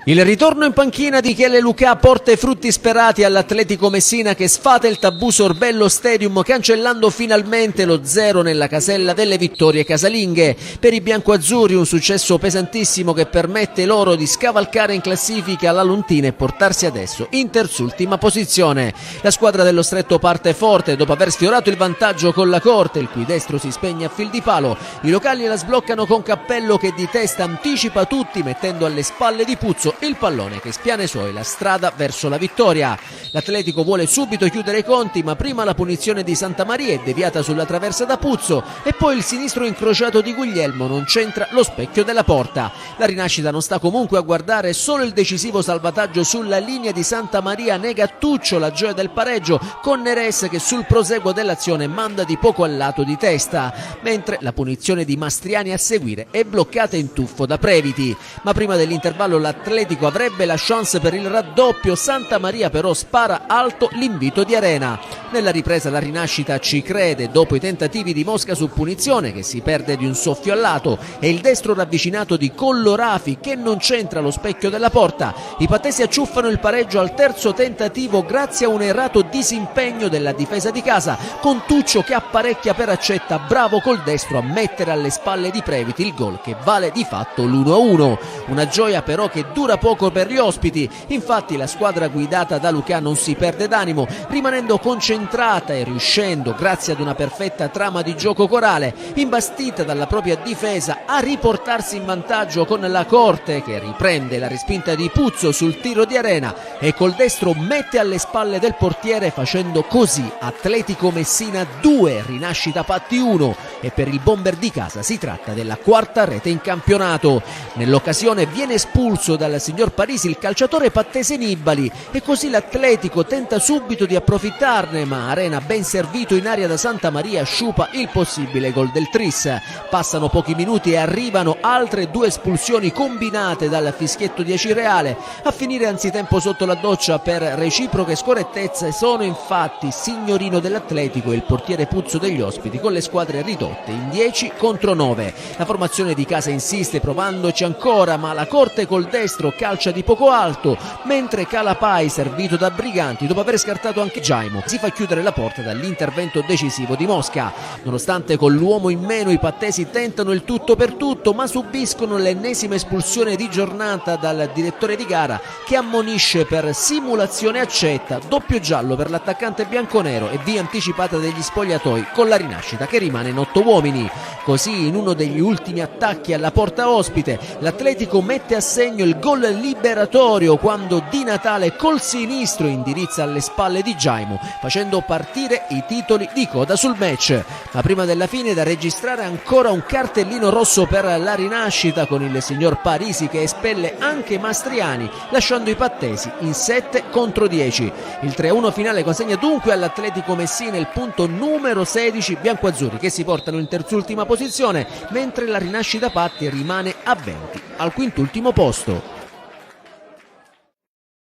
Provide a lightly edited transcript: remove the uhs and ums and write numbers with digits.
Il ritorno in panchina di Chele Lucà porta i frutti sperati all'Atletico Messina che sfata il tabù Sorbello Stadium cancellando finalmente lo 0 nella casella delle vittorie casalinghe. Per i biancoazzurri un successo pesantissimo che permette loro di scavalcare in classifica la Luntina e portarsi adesso in terzultima posizione. La squadra dello Stretto parte forte dopo aver sfiorato il vantaggio con la Corte, il cui destro si spegne a fil di palo. I locali la sbloccano con Cappello che di testa anticipa tutti mettendo alle spalle di Puzzo il pallone che spiana i suoi la strada verso la vittoria. L'Atletico vuole subito chiudere i conti, ma prima la punizione di Santamaria è deviata sulla traversa da Puzzo e poi il sinistro incrociato di Guglielmo non c'entra lo specchio della porta. La rinascita non sta comunque a guardare, solo il decisivo salvataggio sulla linea di Santamaria nega a Tuccio la gioia del pareggio con Neres che sul proseguo dell'azione manda di poco al lato di testa, mentre la punizione di Mastriani a seguire è bloccata in tuffo da Previti. Ma prima dell'intervallo l'Atletico avrebbe la chance per il raddoppio, Santamaria però spara alto l'invito di Arena. Nella ripresa la rinascita ci crede dopo i tentativi di Mosca su punizione che si perde di un soffio al lato e il destro ravvicinato di Collorafi che non c'entra lo specchio della porta. I pattesi acciuffano il pareggio al terzo tentativo grazie a un errato disimpegno della difesa di casa, con Tuccio che apparecchia per Accetta, bravo col destro a mettere alle spalle di Previti il gol che vale di fatto l'1-1. Una gioia però che dura poco per gli ospiti, infatti la squadra guidata da Lucà non si perde d'animo, rimanendo concentrata e riuscendo, grazie ad una perfetta trama di gioco corale, imbastita dalla propria difesa, a riportarsi in vantaggio con la Corte che riprende la respinta di Puzzo sul tiro di Arena e col destro mette alle spalle del portiere facendo così Atletico Messina 2, Rinascita Patti 1 e per il bomber di casa si tratta della quarta rete in campionato. Nell'occasione viene espulso dal signor Parisi il calciatore pattese Nibali e così l'Atletico tenta subito di approfittarne, ma Arena ben servito in aria da Santamaria sciupa il possibile gol del Tris. Passano pochi minuti e arrivano altre due espulsioni combinate dal fischietto di Acireale. A finire anzitempo sotto la doccia per reciproche scorrettezze sono infatti Signorino dell'Atletico e il portiere Puzzo degli ospiti con le squadre ridotte in 10 contro 9. La formazione di casa insiste provandoci ancora, ma la Corte col destro calcia di poco alto, mentre Calapai, servito da Briganti dopo aver scartato anche Jaimo, si fa chiudere la porta dall'intervento decisivo di Mosca. Nonostante con l'uomo in meno i pattesi tentano il tutto per tutto, ma subiscono l'ennesima espulsione di giornata dal direttore di gara che ammonisce per simulazione Accetta, doppio giallo per l'attaccante bianconero e via anticipata degli spogliatoi con la rinascita che rimane in 8 uomini. Così in uno degli ultimi attacchi alla porta ospite l'Atletico mette a segno il gol liberatorio quando Di Natale col sinistro indirizza alle spalle di Jaimo facendo partire i titoli di coda sul match. Ma prima della fine da registrare ancora un cartellino rosso per la rinascita con il signor Parisi che espelle anche Mastriani lasciando i pattesi in 7 contro 10. Il 3-1 finale consegna dunque all'Atletico Messina il punto numero 16 biancoazzurri che si portano in terzultima posizione mentre la rinascita Patti rimane a 20 al quintultimo posto.